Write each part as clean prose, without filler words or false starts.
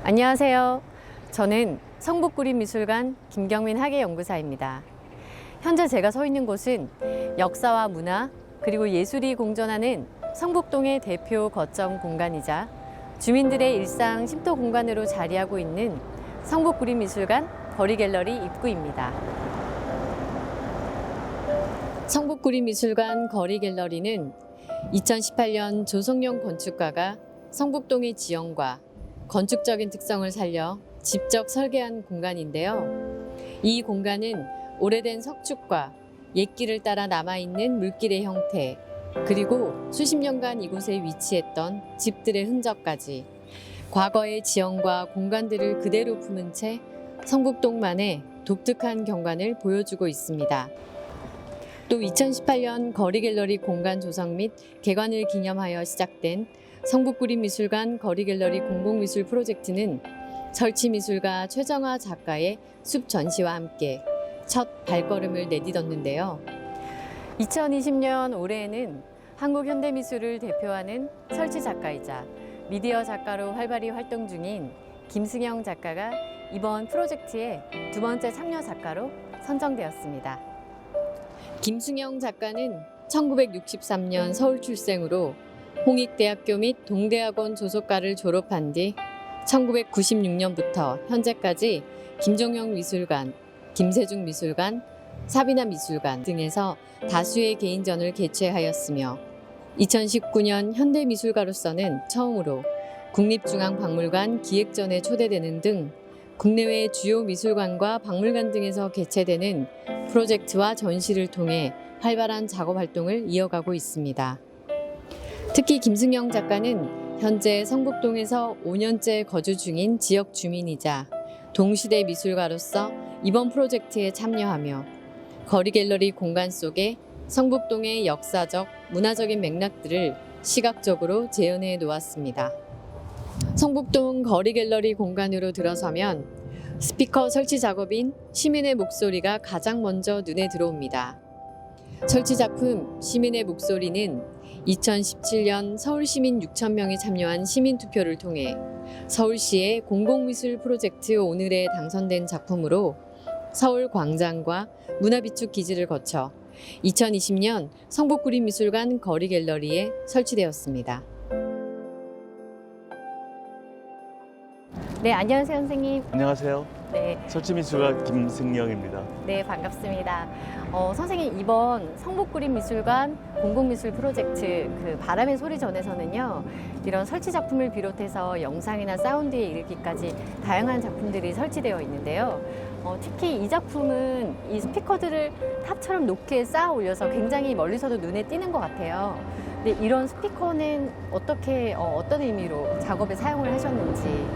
안녕하세요. 저는 성북구립미술관 김경민 학예연구사입니다. 현재 제가 서 있는 곳은 역사와 문화 그리고 예술이 공존하는 성북동의 대표 거점 공간이자 주민들의 일상 쉼터 공간으로 자리하고 있는 성북구립미술관 거리갤러리 입구입니다. 성북구립미술관 거리갤러리는 2018년 조성용 건축가가 성북동의 지형과 건축적인 특성을 살려 직접 설계한 공간인데요. 이 공간은 오래된 석축과 옛길을 따라 남아있는 물길의 형태, 그리고 수십 년간 이곳에 위치했던 집들의 흔적까지 과거의 지형과 공간들을 그대로 품은 채 성북동만의 독특한 경관을 보여주고 있습니다. 또 2018년 거리갤러리 공간 조성 및 개관을 기념하여 시작된 성북구립미술관 거리갤러리 공공미술 프로젝트는 설치미술가 최정화 작가의 숲 전시와 함께 첫 발걸음을 내딛었는데요. 2020년 올해에는 한국 현대미술을 대표하는 설치 작가이자 미디어 작가로 활발히 활동 중인 김승영 작가가 이번 프로젝트의 두 번째 참여 작가로 선정되었습니다. 김승영 작가는 1963년 서울 출생으로 홍익대학교 및 동대학원 조속과를 졸업한 뒤 1996년부터 현재까지 김종영 미술관, 김세중 미술관, 사비나 미술관 등에서 다수의 개인전을 개최하였으며 2019년 현대미술가로서는 처음으로 국립중앙박물관 기획전에 초대되는 등 국내외 주요 미술관과 박물관 등에서 개최되는 프로젝트와 전시를 통해 활발한 작업 활동을 이어가고 있습니다. 특히 김승영 작가는 현재 성북동에서 5년째 거주 중인 지역 주민이자 동시대 미술가로서 이번 프로젝트에 참여하며 거리갤러리 공간 속에 성북동의 역사적, 문화적인 맥락들을 시각적으로 재현해 놓았습니다. 성북동 거리갤러리 공간으로 들어서면 스피커 설치 작업인 시민의 목소리가 가장 먼저 눈에 들어옵니다. 설치 작품 시민의 목소리는 2017년 서울시민 6,000명이 참여한 시민투표를 통해 서울시의 공공미술 프로젝트 오늘에 당선된 작품으로 서울광장과 문화비축 기지를 거쳐 2020년 성북구립미술관 거리갤러리에 설치되었습니다. 네, 안녕하세요, 선생님. 안녕하세요. 네, 설치미술가 김승영입니다. 네, 반갑습니다. 선생님, 이번 성북구립미술관 공공미술 프로젝트 그 바람의 소리 전에서는요, 이런 설치 작품을 비롯해서 영상이나 사운드에 이르기까지 다양한 작품들이 설치되어 있는데요. 특히 이 작품은 이 스피커들을 탑처럼 높게 쌓아 올려서 굉장히 멀리서도 눈에 띄는 것 같아요. 근데 이런 스피커는 어떤 의미로 작업에 사용을 하셨는지.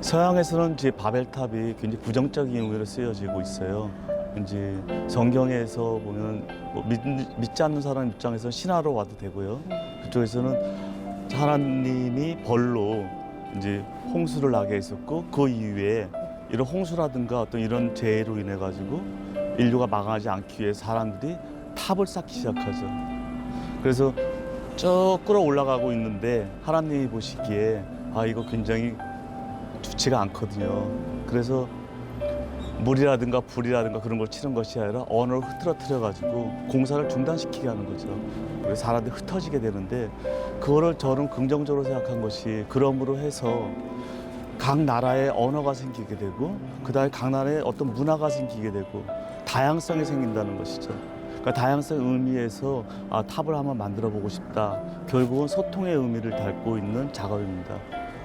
서양에서는 이제 바벨탑이 굉장히 부정적인 의미로 쓰여지고 있어요. 이제 성경에서 보면 뭐 믿지 않는 사람 입장에서 신하로 와도 되고요. 그쪽에서는 하나님이 벌로 이제 홍수를 나게 했었고 그 이후에 이런 홍수라든가 어떤 이런 재해로 인해 가지고 인류가 망하지 않기 위해 사람들이 탑을 쌓기 시작하죠. 그래서 쭉 끌어올라가고 있는데 하나님이 보시기에 이거 굉장히 좋지가 않거든요. 그래서 물이라든가 불이라든가 그런 걸 치는 것이 아니라 언어를 흐트러뜨려 가지고 공사를 중단시키게 하는 거죠. 그래서 사람들이 흩어지게 되는데 그거를 저는 긍정적으로 생각한 것이 그러므로 해서 각 나라의 언어가 생기게 되고 그다음에 각 나라의 어떤 문화가 생기게 되고 다양성이 생긴다는 것이죠. 그러니까 다양성 의미에서 탑을 한번 만들어 보고 싶다. 결국은 소통의 의미를 담고 있는 작업입니다.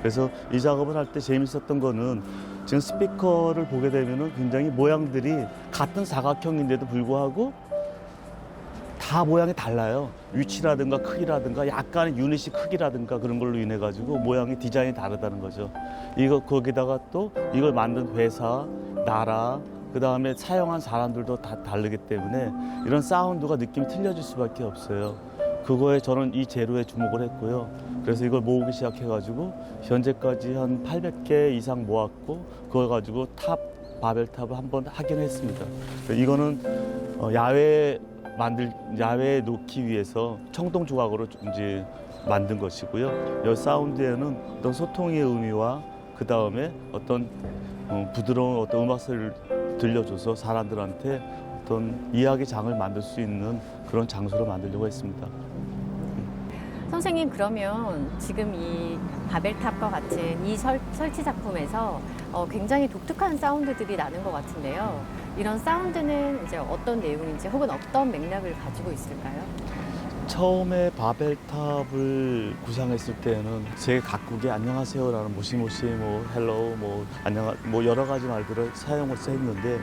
그래서 이 작업을 할 때 재밌었던 거는 지금 스피커를 보게 되면은 굉장히 모양들이 같은 사각형인데도 불구하고 다 모양이 달라요. 위치라든가 크기라든가 약간의 유닛이 크기라든가 그런 걸로 인해 가지고 모양의 디자인이 다르다는 거죠. 거기다가 또 이걸 만든 회사, 나라, 그 다음에 사용한 사람들도 다 다르기 때문에 이런 사운드가 느낌이 틀려질 수밖에 없어요. 그거에 저는 이 재료에 주목을 했고요. 그래서 이걸 모으기 시작해가지고 현재까지 한 800개 이상 모았고 그걸 가지고 바벨탑을 한번 하긴 했습니다. 이거는 야외에 놓기 위해서 청동 조각으로 이제 만든 것이고요. 이 사운드에는 어떤 소통의 의미와 그 다음에 어떤 부드러운 어떤 음악 소리를 들려줘서 사람들한테 어떤 이야기장을 만들 수 있는 그런 장소로 만들려고 했습니다. 선생님, 그러면 지금 이 바벨탑과 같은 이 설치 작품에서 굉장히 독특한 사운드들이 나는 것 같은데요. 이런 사운드는 이제 어떤 내용인지 혹은 어떤 맥락을 가지고 있을까요? 처음에 바벨탑을 구상했을 때는 제 각국의 안녕하세요라는 모시모시 뭐 헬로우 뭐 안녕 뭐 여러 가지 말들을 사용을 했는데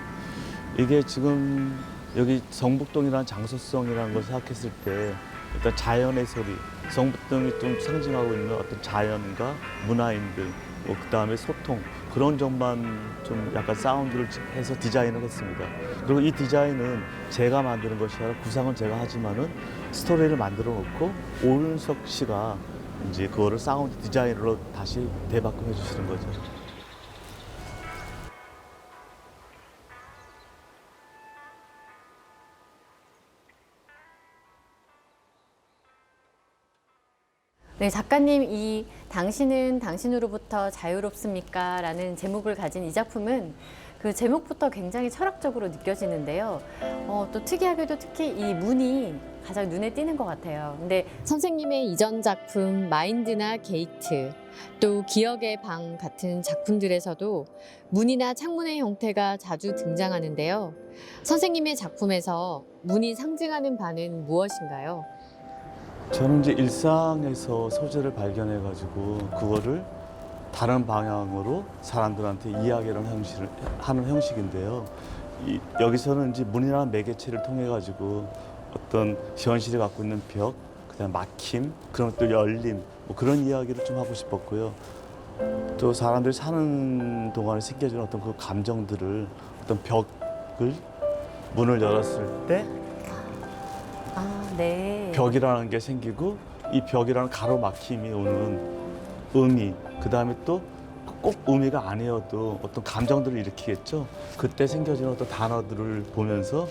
이게 지금 여기 성북동이라는 장소성이라는 걸 생각했을 때 일단 자연의 소리, 성북동이 좀 상징하고 있는 어떤 자연과 문화인들, 뭐 그다음에 소통 그런 점만 좀 약간 사운드를 해서 디자인을 했습니다. 그리고 이 디자인은 제가 만드는 것이 아니라 구상은 제가 하지만은 스토리를 만들어 놓고 오윤석 씨가 이제 그거를 사운드 디자인으로 다시 대바꿈해 주시는 거죠. 네, 작가님, 이 당신은 당신으로부터 자유롭습니까? 라는 제목을 가진 이 작품은 그 제목부터 굉장히 철학적으로 느껴지는데요. 또 특이하게도 특히 이 문이 가장 눈에 띄는 것 같아요. 근데 선생님의 이전 작품 마인드나 게이트, 또 기억의 방 같은 작품들에서도 문이나 창문의 형태가 자주 등장하는데요. 선생님의 작품에서 문이 상징하는 바는 무엇인가요? 저는 이제 일상에서 소재를 발견해 가지고 그거를 다른 방향으로 사람들한테 이야기를 하는 형식인데요. 여기서는 이제 문이라는 매개체를 통해 가지고 어떤 현실이 갖고 있는 벽, 그다음 막힘, 그런 또 열림, 뭐 그런 이야기를 좀 하고 싶었고요. 또 사람들이 사는 동안에 생겨지는 어떤 그 감정들을 어떤 벽을 문을 열었을 때 네. 벽이라는 게 생기고 이 벽이라는 가로막힘이 오는 의미, 그 다음에 또 꼭 의미가 아니어도 어떤 감정들을 일으키겠죠. 그때 생겨지는 어떤 단어들을 보면서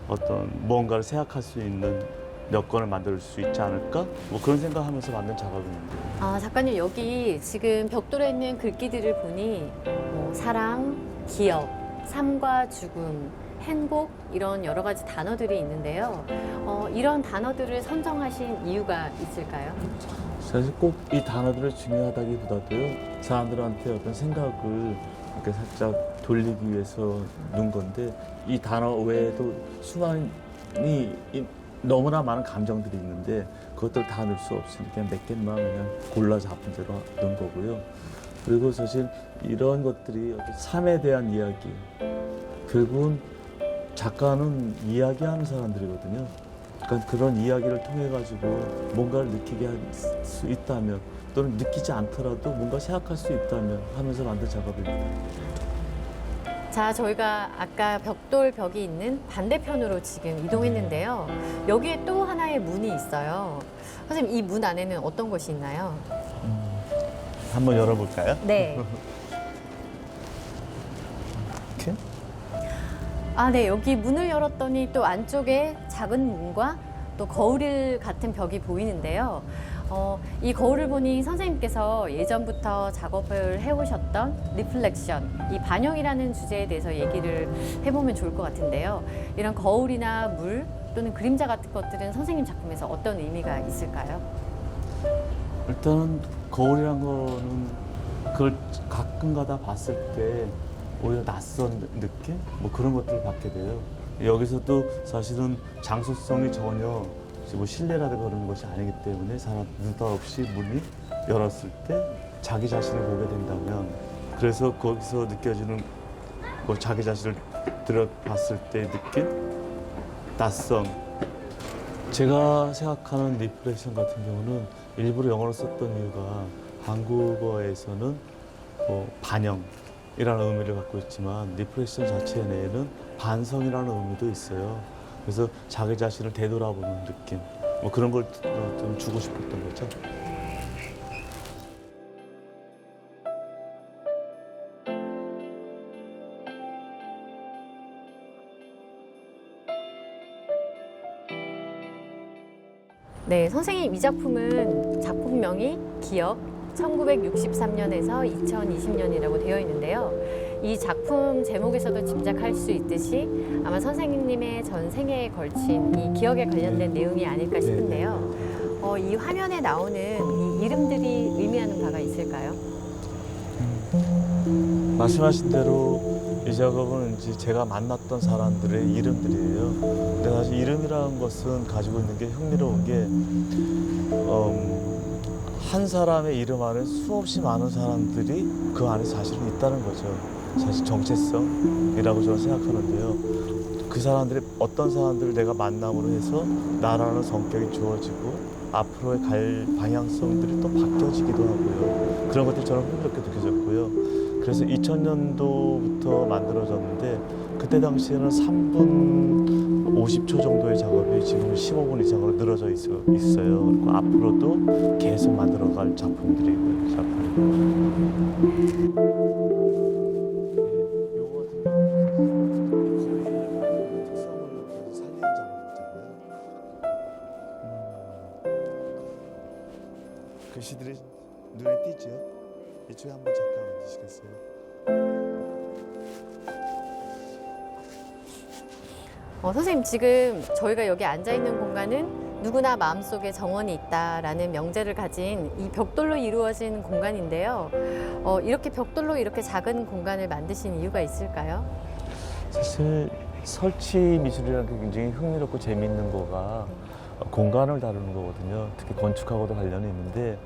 어떤 무언가를 생각할 수 있는 여건을 만들 수 있지 않을까? 뭐 그런 생각하면서 만든 작업입니다. 작가님, 여기 지금 벽돌에 있는 글귀들을 보니 사랑, 기억, 삶과 죽음, 행복 이런 여러 가지 단어들이 있는데요. 이런 단어들을 선정하신 이유가 있을까요? 사실 꼭 이 단어들이 중요하다기보다도요, 사람들한테 어떤 생각을 이렇게 살짝 돌리기 위해서 넣은 건데, 이 단어 외에도 수많은 너무나 많은 감정들이 있는데 그것들 다 넣을 수 없으니까 몇 개만 그냥 골라 잡은 대로 넣은 거고요. 그리고 사실 이런 것들이 삶에 대한 이야기, 결국은 작가는 이야기하는 사람들이거든요. 그러니까 그런 이야기를 통해 가지고 뭔가를 느끼게 할 수 있다면, 또는 느끼지 않더라도 뭔가 생각할 수 있다면 하면서 만든 작업입니다. 자, 저희가 아까 벽돌 벽이 있는 반대편으로 지금 이동했는데요. 여기에 또 하나의 문이 있어요. 선생님, 이 문 안에는 어떤 것이 있나요? 한번 열어볼까요? 네. 이렇게? 네, 여기 문을 열었더니 또 안쪽에 작은 문과 또 거울 같은 벽이 보이는데요. 이 거울을 보니 선생님께서 예전부터 작업을 해오셨던 리플렉션, 이 반영이라는 주제에 대해서 얘기를 해보면 좋을 것 같은데요. 이런 거울이나 물 또는 그림자 같은 것들은 선생님 작품에서 어떤 의미가 있을까요? 일단은 거울이란 거는 그걸 가끔가다 봤을 때 오히려 낯선 느낌? 뭐 그런 것들을 받게 돼요. 여기서도 사실은 장소성이 전혀 뭐 실내라든가 그런 것이 아니기 때문에 사람 느닷없이 문이 열었을 때 자기 자신을 보게 된다면, 그래서 거기서 느껴지는 뭐 자기 자신을 들여봤을 때 느낀 낯선, 제가 생각하는 리플렉션 같은 경우는 일부러 영어로 썼던 이유가 한국어에서는 반영이라는 의미를 갖고 있지만 리플렉션 자체 내에는 반성이라는 의미도 있어요. 그래서 자기 자신을 되돌아보는 느낌, 뭐 그런 걸 좀 주고 싶었던 거죠. 네, 선생님, 이 작품은 작품명이 기억, 1963년에서 2020년이라고 되어 있는데요. 이 작품 제목에서도 짐작할 수 있듯이 아마 선생님의 전 생애에 걸친 이 기억에 관련된 내용이 아닐까 싶은데요. 이 화면에 나오는 이 이름들이 의미하는 바가 있을까요? 말씀하신 대로 이 작업은 이제 제가 만났던 사람들의 이름들이에요. 근데 사실 이름이라는 것은 가지고 있는 게 흥미로운 게, 한 사람의 이름 안에 수없이 많은 사람들이 그 안에 사실은 있다는 거죠. 사실 정체성이라고 저는 생각하는데요. 그 사람들이 어떤 사람들을 내가 만남으로 해서 나라는 성격이 주어지고 앞으로의 갈 방향성들이 또 바뀌어지기도 하고요. 그런 것들이 저는 흥미롭게 느껴졌고요. 그래서 2000년도부터 만들어졌는데 그때 당시에는 3분 50초 정도의 작업이 지금 15분 이상으로 늘어져 있어요. 그리고 앞으로도 계속 만들어갈 작품들이고요. 글씨들이 눈에 띄죠? 이쪽에 한번 잠깐 앉으시겠어요? 선생님, 지금 저희가 여기 앉아 있는 공간은 누구나 마음속에 정원이 있다라는 명제를 가진 이 벽돌로 이루어진 공간인데요. 이렇게 벽돌로 이렇게 작은 공간을 만드신 이유가 있을까요? 사실 설치 미술이라는 게 굉장히 흥미롭고 재미있는 거가 공간을 다루는 거거든요. 특히 건축하고도 관련이 있는데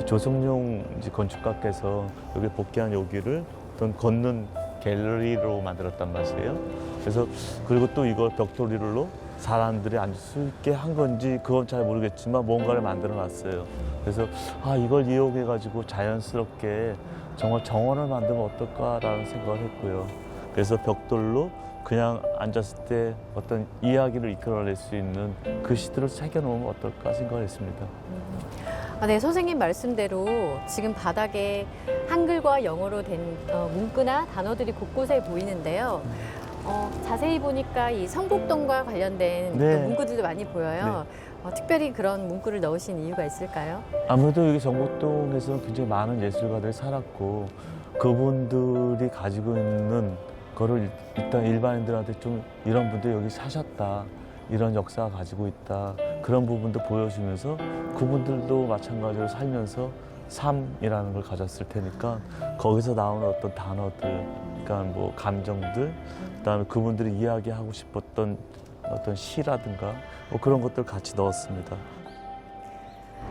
조성용 이제 건축가께서 여기 복귀한 여기를 어떤 걷는 갤러리로 만들었단 말이에요. 그래서 그리고 또 이걸 벽돌이로 사람들이 앉을 수 있게 한 건지 그건 잘 모르겠지만 뭔가를 만들어 놨어요. 그래서 이걸 이용해 가지고 자연스럽게 정말 정원을 만들면 어떨까라는 생각을 했고요. 그래서 벽돌로 그냥 앉았을 때 어떤 이야기를 이끌어낼 수 있는 글씨들을 새겨놓으면 어떨까 생각을 했습니다. 네, 선생님 말씀대로 지금 바닥에 한글과 영어로 된 문구나 단어들이 곳곳에 보이는데요. 자세히 보니까 이 성북동과 관련된 네. 그 문구들도 많이 보여요. 특별히 그런 문구를 넣으신 이유가 있을까요? 아무래도 여기 정북동에서는 굉장히 많은 예술가들이 살았고 그분들이 가지고 있는 거를 일단 일반인들한테 좀 이런 분들이 여기 사셨다, 이런 역사가 가지고 있다, 그런 부분도 보여주면서 그분들도 마찬가지로 살면서 삶이라는 걸 가졌을 테니까 거기서 나오는 어떤 단어들, 그러니까 뭐 감정들, 그다음에 그분들이 이야기하고 싶었던 어떤 시라든가 뭐 그런 것들 같이 넣었습니다.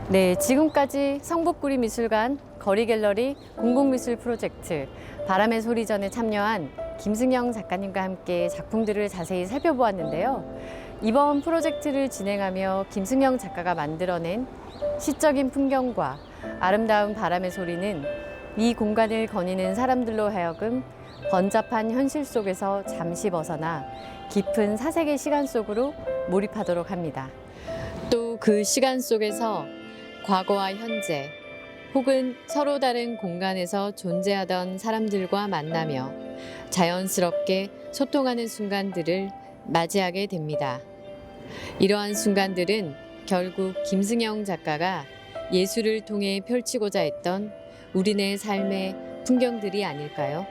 네, 지금까지 성북구리미술관 거리갤러리 공공미술 프로젝트 바람의 소리전에 참여한 김승영 작가님과 함께 작품들을 자세히 살펴보았는데요. 이번 프로젝트를 진행하며 김승영 작가가 만들어낸 시적인 풍경과 아름다운 바람의 소리는 이 공간을 거니는 사람들로 하여금 번잡한 현실 속에서 잠시 벗어나 깊은 사색의 시간 속으로 몰입하도록 합니다. 또 그 시간 속에서 과거와 현재 혹은 서로 다른 공간에서 존재하던 사람들과 만나며 자연스럽게 소통하는 순간들을 맞이하게 됩니다. 이러한 순간들은 결국 김승영 작가가 예술을 통해 펼치고자 했던 우리네 삶의 풍경들이 아닐까요?